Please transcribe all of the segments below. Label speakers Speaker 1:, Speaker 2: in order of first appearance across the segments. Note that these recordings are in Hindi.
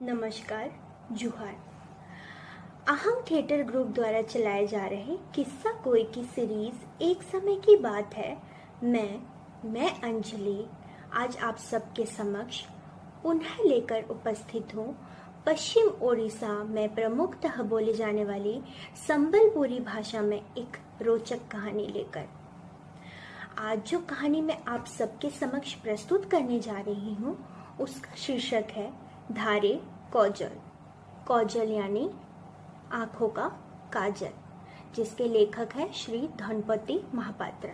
Speaker 1: नमस्कार। जुहार। अहम थिएटर ग्रुप द्वारा चलाए जा रहे किस्सा कोई की सीरीज एक समय की बात है। मैं अंजलि आज आप सबके समक्ष पुनः लेकर उपस्थित हूँ पश्चिम ओडिशा में प्रमुखतः बोली जाने वाली संबलपुरी भाषा में एक रोचक कहानी लेकर। आज जो कहानी मैं आप सबके समक्ष प्रस्तुत करने जा रही हूँ उसका शीर्षक है धारे कोजल। कोजल यानी आंखों का काजल, जिसके लेखक हैं श्री धनपति महापात्र।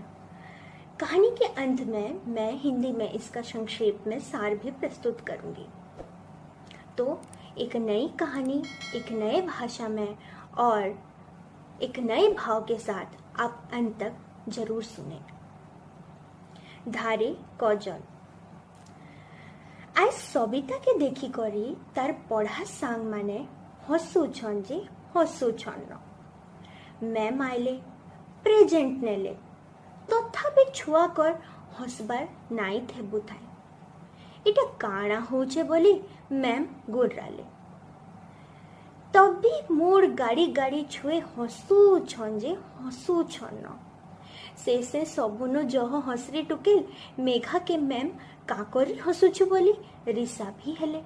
Speaker 1: कहानी के अंत में मैं हिंदी में इसका संक्षेप में सार भी प्रस्तुत करूंगी। तो एक नई कहानी एक नए भाषा में और एक नए भाव के साथ आप अंत तक जरूर सुने। धारे कोजल। आज सबिता के देखी करी तार पढ़ा सांग माने हसुछन जे हसुछन। मैम आइले प्रेजेंट नेले तथापि छुआ कर हसबार नाई थे बुथाए। इटा काणा होचे बोली मैम गोर्राले। तभी मोर गाड़ी गाड़ी छुए हसुछन जे हसुछन। से सबुनु जह हसरी टुकेल मेघा के मैम काकरी हसुछु बोली रिसा भी हेले।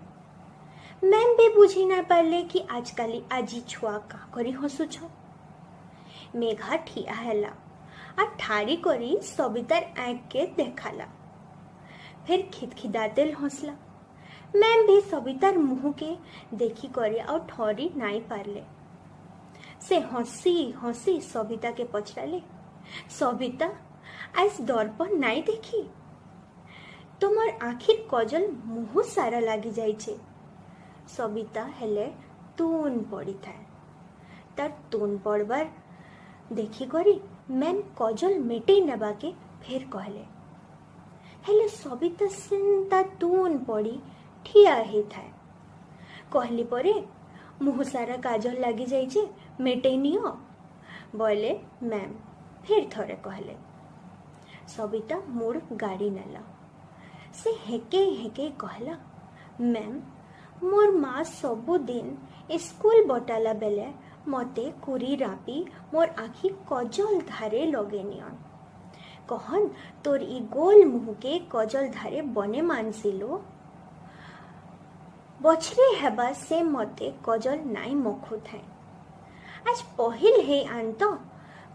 Speaker 1: मैम भी बुझी ना पारले कि आजकाली आजी छुआ काकरी हसुछ। मेघा ठिया हेला आ ठारी करी सबितार आँख के देखाला। फिर खिदखिदातेल हंसला। मैम भी सबितार मुँह के देखी करी और ठरी नाई पारले। से हंसी हंसी सबिता के पचराले, सबिता आज दर्पण नाई देखी तुमर आखिर कजल मुँह सारा लगी जाइछे। सबिता हेले तून पड़ी थाए। तार तून पड़बार देखी करी मैम कजल मेटे नेबा के फिर कहले। हेले सबिता सिन तार तून पड़ी ठिया ही थाए। कहली परे मुँह सारा काजल लगी जाइछे मेटे नियो बोले मैम फिर थोड़े कहले। सबिता मोर गाड़ी नेला। से हेके हेके कहला मैम मोर माँ सबु दिन स्कूल बटाला बेले मते कुरी रापी मोर आखि कजल धारे लगे नियन। कहन तोर ई गोल मुँह के कजल धारे बने मानसिलो बछरे हेबा से मते कजल नाई मखु थाए। आज पहिल हे आंत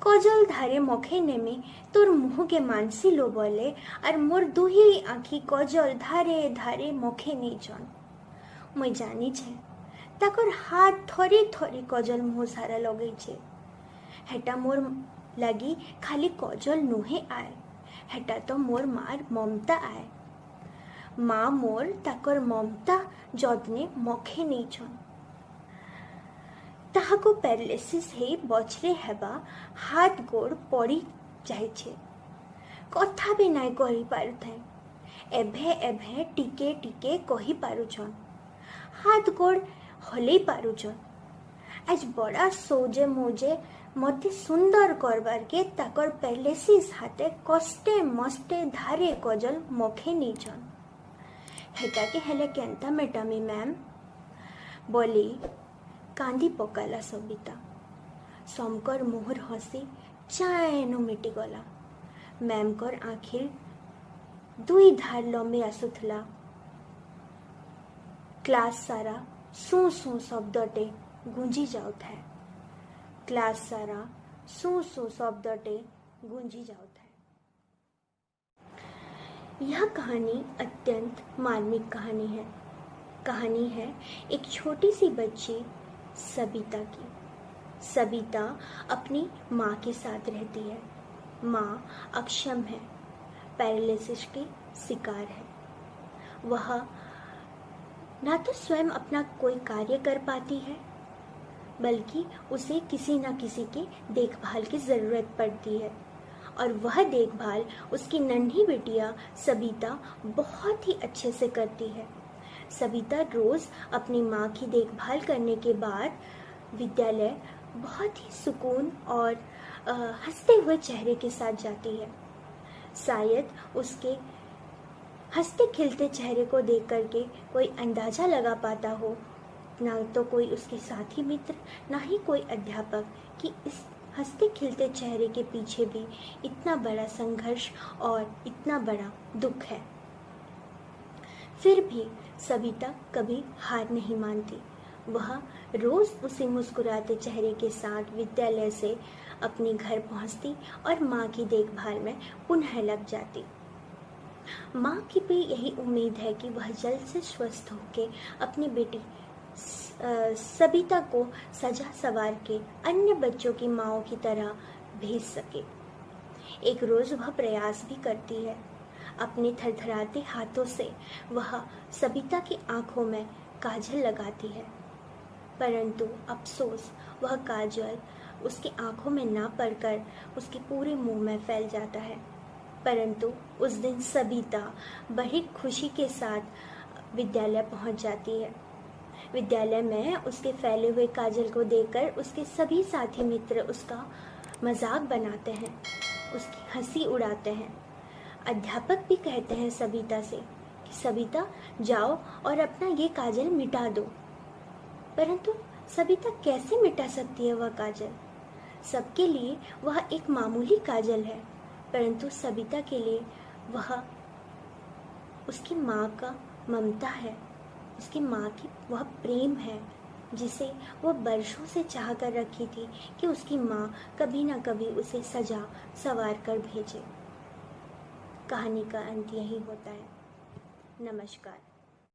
Speaker 1: कजल धारे मखे नेमे तोर मुँह के मानसी लो बोले और मोर दुही आँखी कजल धारे धारे मखे नहीं जन। मैं जानी छे ताकर हाथ थरी थरी कजल मुँह सारा लगे छे। हेटा मोर लगी खाली कजल नुहे आए, हेटा तो मोर मार ममता आए। माँ मोर ताकर ममता जतने मखे नहीं जन। ताहाको पैरालिसिस हे बछरे हेबा हाथ गोड़ पड़ी जाइछे। कथा भी नाई कहि पारुथाए। एभे एभे टिके टिके कहि पारुछन। हाथ गोड़ हलई पारुछन। आज बड़ा सोजे मोजे मते सुंदर करबार के ताकर पैरालिसिस हाथे कष्टे मस्ते धारे कजल मखे नीचन। हेटा के हेले केंता मेटामी मैम बोली कांदी पकाला सबिता। समकर मुहर हसी चाएनु मिटी गला। मैम कर आखिर दुई धार लंबी आसुथला। क्लास सारा सू सू शब्दटे गुंजी जाउथाए। क्लास सारा सू सू शब्दटे गुंजी जाउथाए। यह कहानी अत्यंत मार्मिक कहानी है। कहानी है एक छोटी सी बच्ची सबिता की। सबिता अपनी माँ के साथ रहती है। माँ अक्षम है, पैरालिसिस के शिकार है। वह ना तो स्वयं अपना कोई कार्य कर पाती है बल्कि उसे किसी न किसी की देखभाल की ज़रूरत पड़ती है और वह देखभाल उसकी नन्ही बिटिया सबिता बहुत ही अच्छे से करती है। सबिता रोज़ अपनी माँ की देखभाल करने के बाद विद्यालय बहुत ही सुकून और हंसते हुए चेहरे के साथ जाती है। शायद उसके हंसते खिलते चेहरे को देख करके कोई अंदाज़ा लगा पाता हो ना तो कोई उसके साथी मित्र, ना ही कोई अध्यापक कि इस हंसते खिलते चेहरे के पीछे भी इतना बड़ा संघर्ष और इतना बड़ा दुख है। फिर भी सविता कभी हार नहीं मानती। वह रोज उसी मुस्कुराते चेहरे के साथ विद्यालय से अपने घर पहुंचती और माँ की देखभाल में पुनः लग जाती। माँ की भी यही उम्मीद है कि वह जल्द से स्वस्थ होकर अपनी बेटी सबिता को सजा सवार के अन्य बच्चों की माँओं की तरह भेज सके। एक रोज वह प्रयास भी करती है। अपने थरथराते हाथों से वह सबिता की आंखों में काजल लगाती है, परंतु अफसोस वह काजल उसकी आंखों में ना पड़कर उसके पूरे मुंह में फैल जाता है। परंतु उस दिन सबिता बड़ी खुशी के साथ विद्यालय पहुंच जाती है। विद्यालय में उसके फैले हुए काजल को देखकर उसके सभी साथी मित्र उसका मजाक बनाते हैं, उसकी हंसी उड़ाते हैं। अध्यापक भी कहते हैं सबिता से कि सबिता जाओ और अपना ये काजल मिटा दो। परंतु सबिता कैसे मिटा सकती है वह काजल? सबके लिए वह एक मामूली काजल है, परंतु सबिता के लिए वह उसकी माँ का ममता है, उसकी माँ की वह प्रेम है, जिसे वह बरसों से चाह कर रखी थी कि उसकी माँ कभी ना कभी उसे सजा सवार कर भेजे। कहानी का अंत यही होता है। नमस्कार।